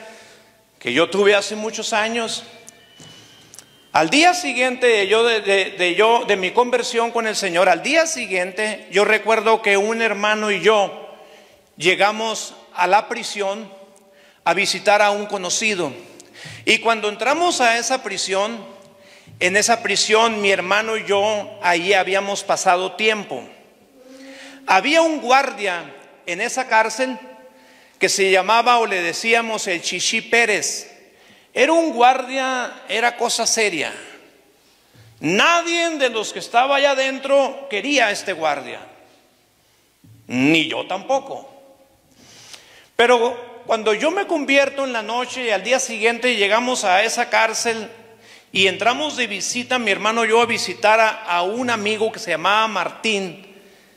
que yo tuve hace muchos años. Al día siguiente de mi conversión con el Señor, al día siguiente yo recuerdo que un hermano y yo llegamos a la prisión a visitar a un conocido. Y cuando entramos a esa prisión, en esa prisión mi hermano y yo ahí habíamos pasado tiempo. Había un guardia en esa cárcel que se llamaba, o le decíamos, el Chichi Pérez. Era un guardia, era cosa seria. Nadie de los que estaba allá adentro quería a este guardia, ni yo tampoco. Pero cuando yo me convierto en la noche y al día siguiente llegamos a esa cárcel y entramos de visita, mi hermano y yo, a visitar a un amigo que se llamaba Martín,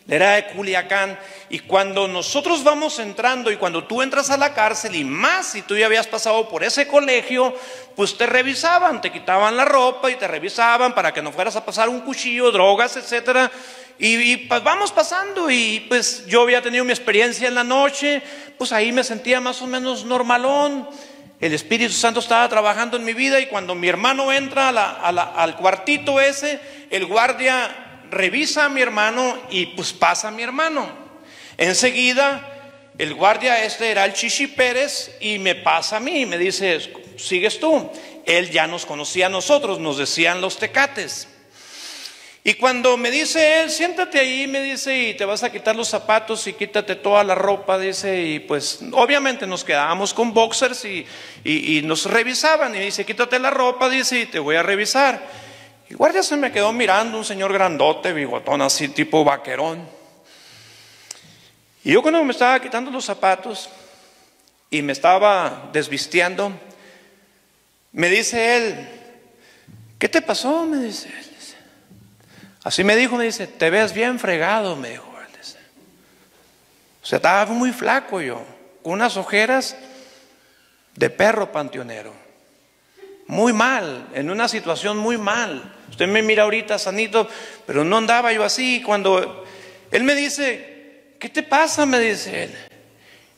era de Culiacán. Y cuando nosotros vamos entrando, y cuando tú entras a la cárcel, y más si tú ya habías pasado por ese colegio, pues te revisaban, te quitaban la ropa y te revisaban para que no fueras a pasar un cuchillo, drogas, etcétera. Y pues vamos pasando, y pues yo había tenido mi experiencia en la noche, pues ahí me sentía más o menos normalón. El Espíritu Santo estaba trabajando en mi vida, y cuando mi hermano entra al cuartito ese, el guardia revisa a mi hermano y pues pasa a mi hermano. Enseguida el guardia era el Chichi Pérez, y me pasa a mí y me dice, sigues tú. Él ya nos conocía a nosotros, nos decían los tecates. Y cuando me dice él, siéntate ahí, me dice, y te vas a quitar los zapatos y quítate toda la ropa, dice. Y pues obviamente nos quedábamos con boxers y nos revisaban. Y dice, quítate la ropa, dice, y te voy a revisar. Y el guardia se me quedó mirando, un señor grandote, bigotón así, tipo vaquerón. Y yo cuando me estaba quitando los zapatos y me estaba desvistiendo, me dice él, ¿qué te pasó? Me dice él. Así me dijo, me dice, te ves bien fregado, me dijo. O sea, estaba muy flaco yo, con unas ojeras de perro panteonero. Muy mal, en una situación muy mal. Usted me mira ahorita sanito, pero no andaba yo así. Cuando él me dice, ¿qué te pasa? Me dice él.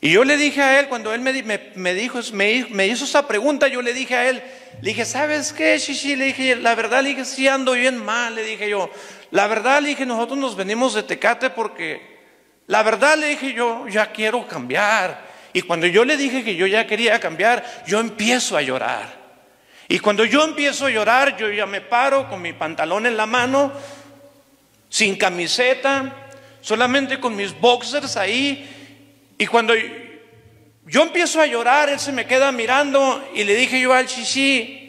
Y yo le dije a él, cuando él me hizo esa pregunta, yo le dije a él, le dije, ¿sabes qué, Chichi? Le dije, la verdad, le dije, sí ando bien mal, le dije yo. La verdad, le dije, nosotros nos venimos de Tecate porque, la verdad, le dije, yo ya quiero cambiar. Y cuando yo le dije que yo ya quería cambiar, yo empiezo a llorar. Y cuando yo empiezo a llorar, yo ya me paro con mi pantalón en la mano, sin camiseta, solamente con mis boxers ahí. Y cuando yo empiezo a llorar, él se me queda mirando, y le dije yo al Chichi,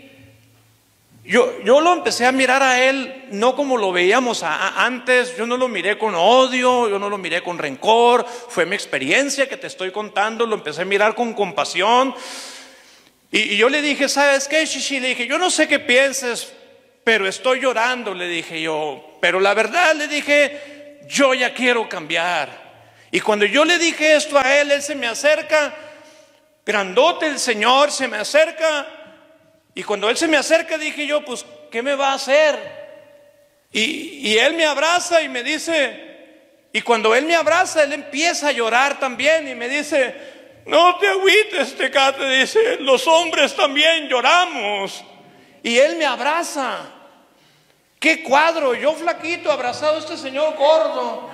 yo lo empecé a mirar a él no como lo veíamos antes. Yo no lo miré con odio, yo no lo miré con rencor. Fue mi experiencia que te estoy contando, lo empecé a mirar con compasión. Y yo le dije, ¿sabes qué, Chichi? Le dije, yo no sé qué pienses, pero estoy llorando, le dije yo. Pero la verdad, le dije, yo ya quiero cambiar. Y cuando yo le dije esto a él se me acerca, grandote el Señor, se me acerca. Y cuando él se me acerca, dije yo, pues, ¿qué me va a hacer? Y él me abraza y me dice, y cuando él me abraza, él empieza a llorar también y me dice, no te agüites, Tecate, dice, los hombres también lloramos. Y él me abraza. ¡Qué cuadro! Yo flaquito, abrazado a este señor gordo.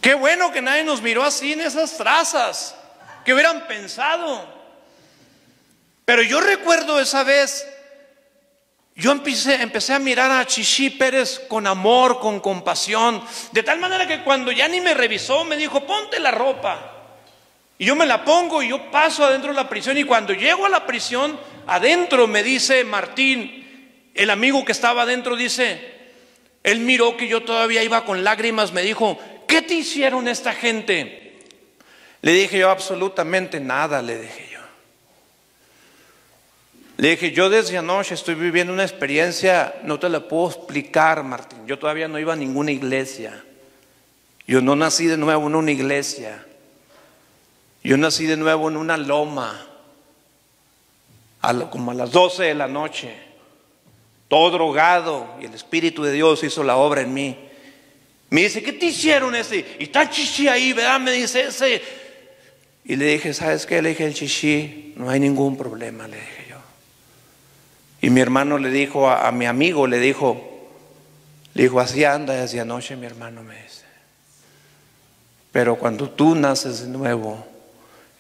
Qué bueno que nadie nos miró así en esas trazas. ¿Qué hubieran pensado? Pero yo recuerdo esa vez, yo empecé a mirar a Chichi Pérez con amor, con compasión, de tal manera que cuando ya ni me revisó, me dijo, ponte la ropa. Y yo me la pongo y yo paso adentro de la prisión, y cuando llego a la prisión, adentro me dice Martín, el amigo que estaba adentro, dice, él miró que yo todavía iba con lágrimas, me dijo, ¿qué te hicieron esta gente? Le dije yo, absolutamente nada, le dije yo. Le dije, yo desde anoche estoy viviendo una experiencia, no te la puedo explicar, Martín. Yo todavía no iba a ninguna iglesia. Yo no nací de nuevo en una iglesia. Yo nací de nuevo en una loma, como a las 12 de la noche, todo drogado, y el Espíritu de Dios hizo la obra en mí. Me dice, ¿qué te hicieron ese? Y está Chichi ahí, ¿verdad? Me dice ese. Y le dije, ¿sabes qué? Le dije, el Chichi, no hay ningún problema, le dije yo. Y mi hermano le dijo a mi amigo, le dijo, así anda desde anoche, mi hermano, me dice. Pero cuando tú naces de nuevo,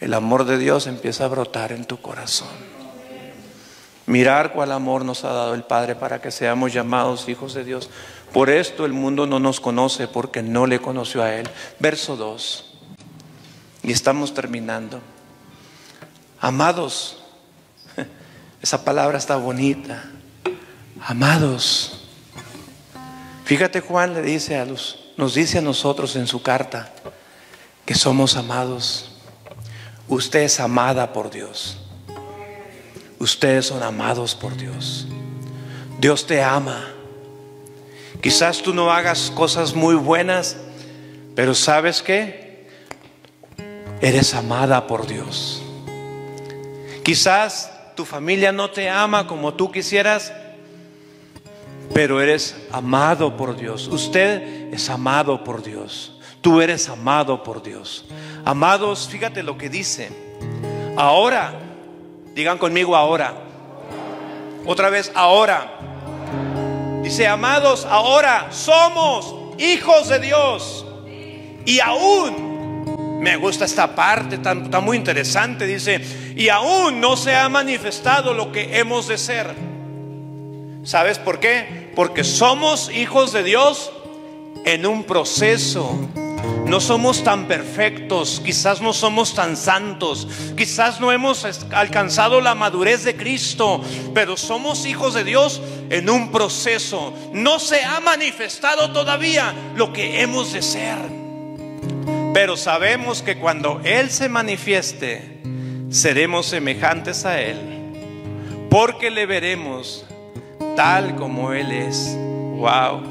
el amor de Dios empieza a brotar en tu corazón. Mirar cuál amor nos ha dado el Padre para que seamos llamados hijos de Dios. Por esto el mundo no nos conoce, porque no le conoció a Él. Verso 2. Y estamos terminando. Amados, esa palabra está bonita. Amados. Fíjate, Juan nos dice a nosotros en su carta que somos amados. Usted es amada por Dios. Ustedes son amados por Dios. Dios te ama. Quizás tú no hagas cosas muy buenas, pero ¿sabes qué? Eres amada por Dios. Quizás tu familia no te ama como tú quisieras, pero eres amado por Dios. Usted es amado por Dios. Tú eres amado por Dios. Amados, fíjate lo que dice. Ahora, digan conmigo ahora. Otra vez, ahora. Dice, amados, ahora somos hijos de Dios. Y aún, me gusta esta parte, está muy interesante. Dice, y aún no se ha manifestado lo que hemos de ser. ¿Sabes por qué? Porque somos hijos de Dios en un proceso. No somos tan perfectos, quizás no somos tan santos, quizás no hemos alcanzado la madurez de Cristo, pero somos hijos de Dios en un proceso. No se ha manifestado todavía lo que hemos de ser, pero sabemos que cuando Él se manifieste, seremos semejantes a Él, porque le veremos tal como Él es. Wow.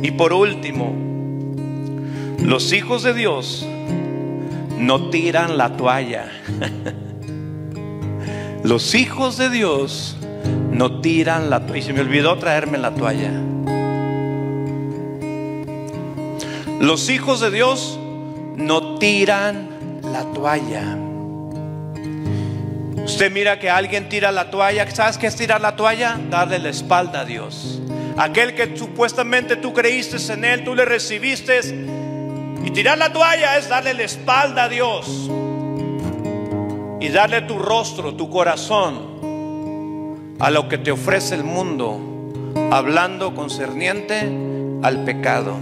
Y por último, los hijos de Dios no tiran la toalla. Los hijos de Dios no tiran la toalla. Y se me olvidó traerme la toalla. Los hijos de Dios no tiran la toalla. Usted mira que alguien tira la toalla. ¿Sabes qué es tirar la toalla? Darle la espalda a Dios. Aquel que supuestamente tú creíste en Él, tú le recibiste. Y tirar la toalla es darle la espalda a Dios y darle tu rostro, tu corazón a lo que te ofrece el mundo, hablando concerniente al pecado.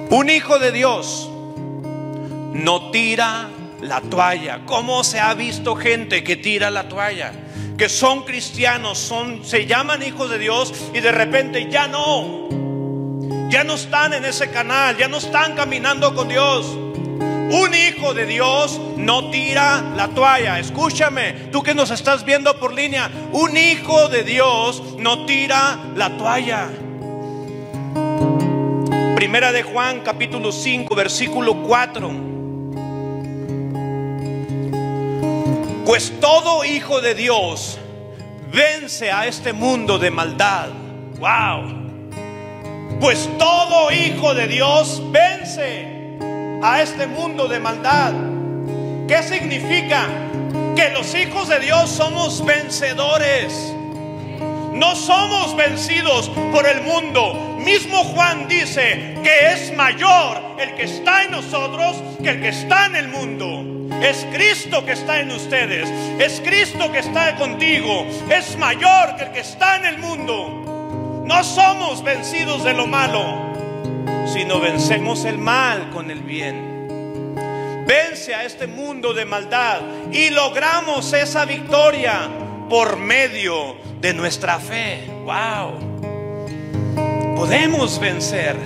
Un hijo de Dios no tira la toalla. ¿Cómo se ha visto gente que tira la toalla? Que son cristianos, se llaman hijos de Dios y de repente ya no están en ese canal, ya no están caminando con Dios. Un hijo de Dios no tira la toalla. Escúchame, tú que nos estás viendo por línea, un hijo de Dios no tira la toalla. Primera de Juan, capítulo 5, versículo 4. Pues todo hijo de Dios vence a este mundo de maldad. Wow. Pues todo hijo de Dios vence a este mundo de maldad. ¿Qué significa? Que los hijos de Dios somos vencedores. No somos vencidos por el mundo. Mismo Juan dice que es mayor el que está en nosotros que el que está en el mundo. Es Cristo que está en ustedes, es Cristo que está contigo, es mayor que el que está en el mundo. No somos vencidos de lo malo, sino vencemos el mal con el bien. Vence a este mundo de maldad y logramos esa victoria por medio de nuestra fe. ¡Wow! Podemos vencer.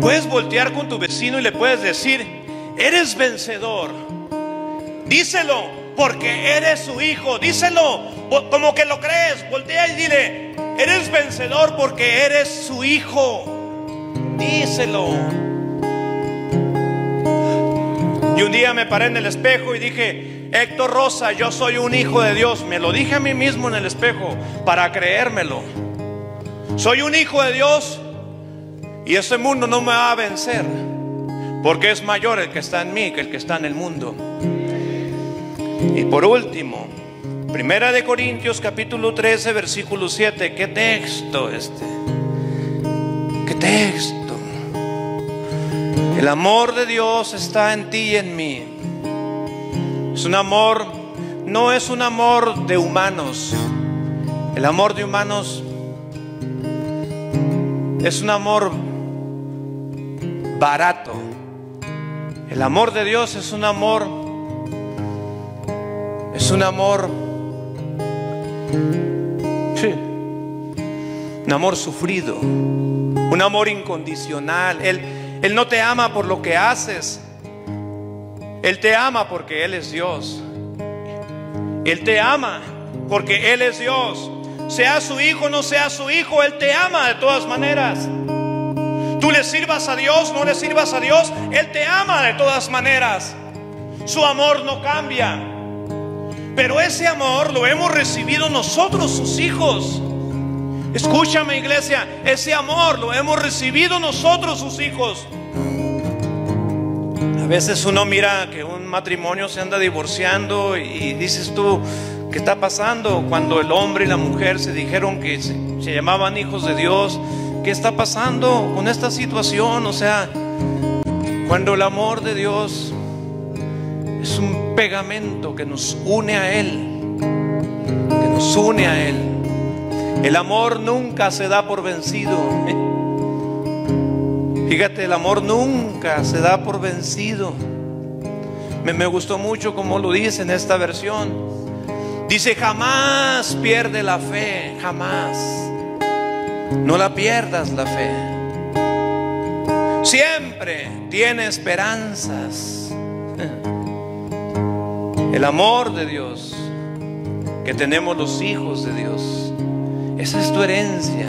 Puedes voltear con tu vecino y le puedes decir: eres vencedor. Díselo, porque eres su hijo. Díselo como que lo crees. Voltea y dile: eres vencedor porque eres su hijo. Díselo. Y un día me paré en el espejo y dije: Héctor Rosa, yo soy un hijo de Dios. Me lo dije a mí mismo en el espejo para creérmelo. Soy un hijo de Dios y este mundo no me va a vencer, porque es mayor el que está en mí que el que está en el mundo. Y por último, Primera de Corintios capítulo 13 versículo 7. ¿Qué texto este? ¿Qué texto? El amor de Dios está en ti y en mí. Es un amor, no es un amor de humanos. El amor de humanos es un amor barato. El amor de Dios es un amor sí, un amor sufrido, un amor incondicional. Él no te ama por lo que haces, Él te ama porque Él es Dios. Él te ama porque Él es Dios. Sea su hijo o no sea su hijo, Él te ama de todas maneras. Tú le sirvas a Dios, no le sirvas a Dios, Él te ama de todas maneras. Su amor no cambia. Pero ese amor lo hemos recibido nosotros, sus hijos. Escúchame, iglesia, ese amor lo hemos recibido nosotros, sus hijos. A veces uno mira que un matrimonio se anda divorciando y dices tú: ¿qué está pasando? Cuando el hombre y la mujer se dijeron que se llamaban hijos de Dios, ¿qué está pasando con esta situación? O sea, cuando el amor de Dios es un pegamento que nos une a Él, que nos une a Él. El amor nunca se da por vencido. Fíjate, el amor nunca se da por vencido. Me gustó mucho como lo dice en esta versión. Dice: jamás pierde la fe, jamás. No la pierdas la fe. Siempre tiene esperanzas. El amor de Dios que tenemos los hijos de Dios, esa es tu herencia.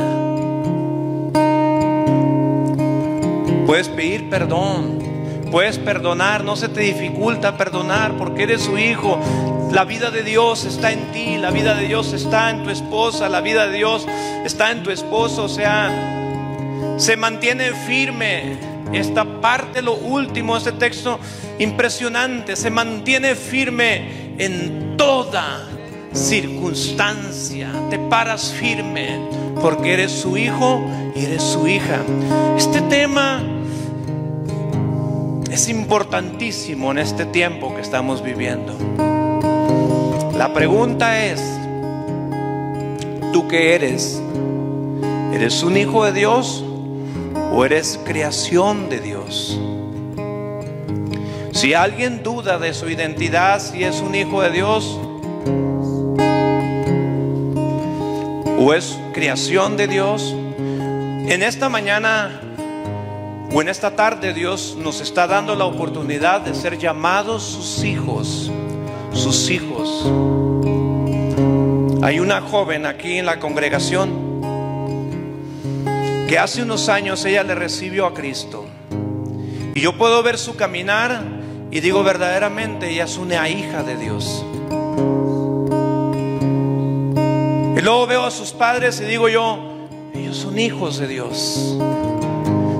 Puedes pedir perdón, puedes perdonar, no se te dificulta perdonar porque eres su hijo. La vida de Dios está en ti, la vida de Dios está en tu esposa, la vida de Dios está en tu esposo. O sea, se mantiene firme. Esta parte, lo último, este texto impresionante, se mantiene firme en toda circunstancia. Te paras firme porque eres su hijo y eres su hija. Este tema es importantísimo en este tiempo que estamos viviendo. La pregunta es: ¿tú qué eres? ¿Eres un hijo de Dios o eres creación de Dios? Si alguien duda de su identidad, si es un hijo de Dios o es creación de Dios, en esta mañana o en esta tarde Dios nos está dando la oportunidad de ser llamados sus hijos, sus hijos. Hay una joven aquí en la congregación que hace unos años ella le recibió a Cristo, y yo puedo ver su caminar y digo, verdaderamente ella es una hija de Dios. Y luego veo a sus padres y digo yo, ellos son hijos de Dios.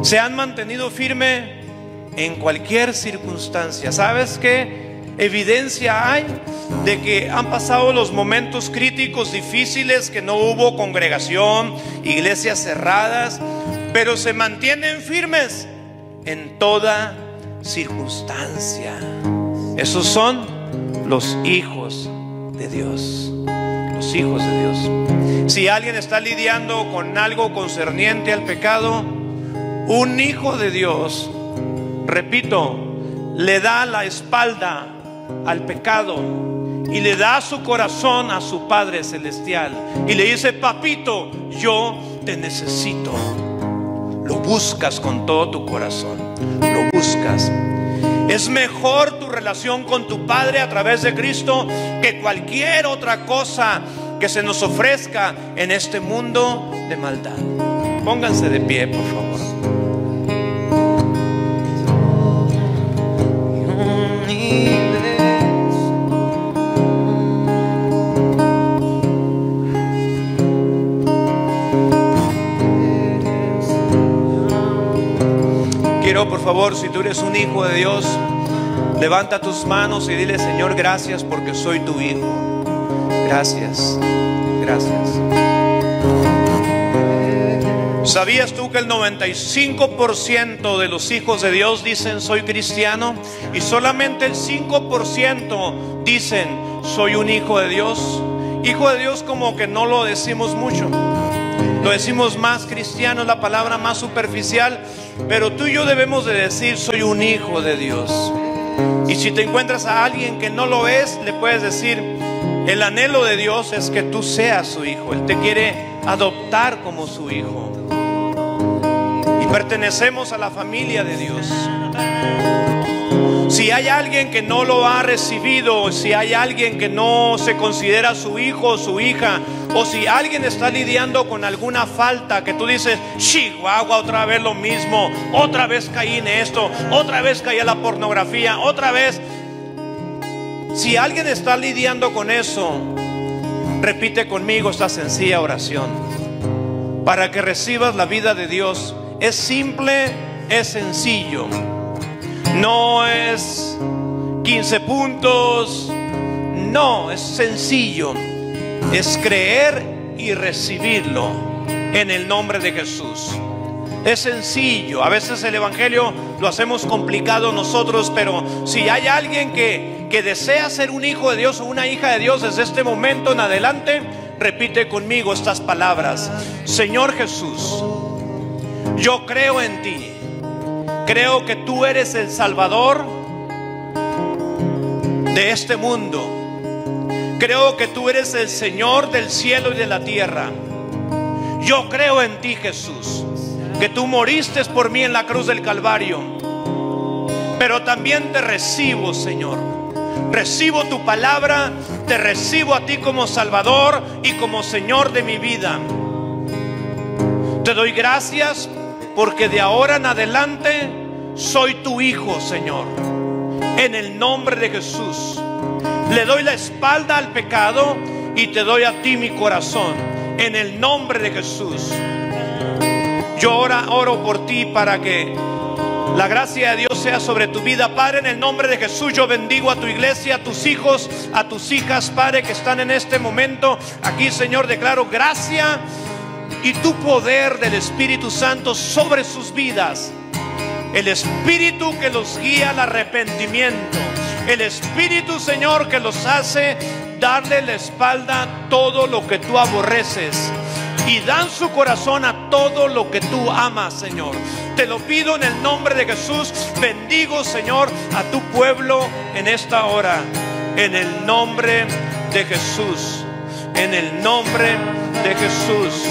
Se han mantenido firme en cualquier circunstancia. ¿Sabes qué evidencia hay de que han pasado los momentos críticos, difíciles, que no hubo congregación, iglesias cerradas, pero se mantienen firmes en toda circunstancia. Esos son los hijos de Dios. Los hijos de Dios. Si alguien está lidiando con algo concerniente al pecado, un hijo de Dios, repito, le da la espalda al pecado y le da su corazón a su Padre Celestial y le dice: papito, yo te necesito. Lo buscas con todo tu corazón, lo buscas. Es mejor tu relación con tu Padre a través de Cristo que cualquier otra cosa que se nos ofrezca en este mundo de maldad. Pónganse de pie, por favor. Quiero, por favor, si tú eres un hijo de Dios, levanta tus manos y dile: Señor, gracias porque soy tu hijo. Gracias, gracias. ¿Sabías tú que el 95% de los hijos de Dios dicen soy cristiano? Y solamente el 5% dicen soy un hijo de Dios. Hijo de Dios como que no lo decimos mucho. Lo decimos más cristiano, es la palabra más superficial. Pero tú y yo debemos de decir soy un hijo de Dios. Y si te encuentras a alguien que no lo es, le puedes decir: el anhelo de Dios es que tú seas su hijo. Él te quiere adoptar como su hijo. Y pertenecemos a la familia de Dios. Si hay alguien que no lo ha recibido, si hay alguien que no se considera su hijo o su hija, o si alguien está lidiando con alguna falta que tú dices: Chihuahua, otra vez lo mismo, otra vez caí en esto, otra vez caí en la pornografía, otra vez. Si alguien está lidiando con eso, repite conmigo esta sencilla oración para que recibas la vida de Dios. Es simple, es sencillo. No es 15 puntos, no, es sencillo. Es creer y recibirlo en el nombre de Jesús. Es sencillo. A veces el evangelio lo hacemos complicado nosotros, pero si hay alguien que desea ser un hijo de Dios o una hija de Dios, desde este momento en adelante, repite conmigo estas palabras: Señor Jesús, yo creo en ti. Creo que tú eres el Salvador de este mundo. Creo que tú eres el Señor del cielo y de la tierra. Yo creo en ti, Jesús, que tú moriste por mí en la cruz del Calvario. Pero también te recibo, Señor. Recibo tu palabra, te recibo a ti como Salvador y como Señor de mi vida. Te doy gracias porque de ahora en adelante soy tu hijo, Señor. En el nombre de Jesús, le doy la espalda al pecado y te doy a ti mi corazón. En el nombre de Jesús. Yo oro por ti para que la gracia de Dios sea sobre tu vida, Padre. En el nombre de Jesús yo bendigo a tu iglesia, a tus hijos, a tus hijas, Padre, que están en este momento aquí, Señor. Declaro gracia y tu poder del Espíritu Santo sobre sus vidas. El Espíritu que los guía al arrepentimiento. El Espíritu, Señor, que los hace darle la espalda a todo lo que tú aborreces y dan su corazón a todo lo que tú amas, Señor. Te lo pido en el nombre de Jesús. Bendigo, Señor, a tu pueblo en esta hora. En el nombre de Jesús. En el nombre de Jesús.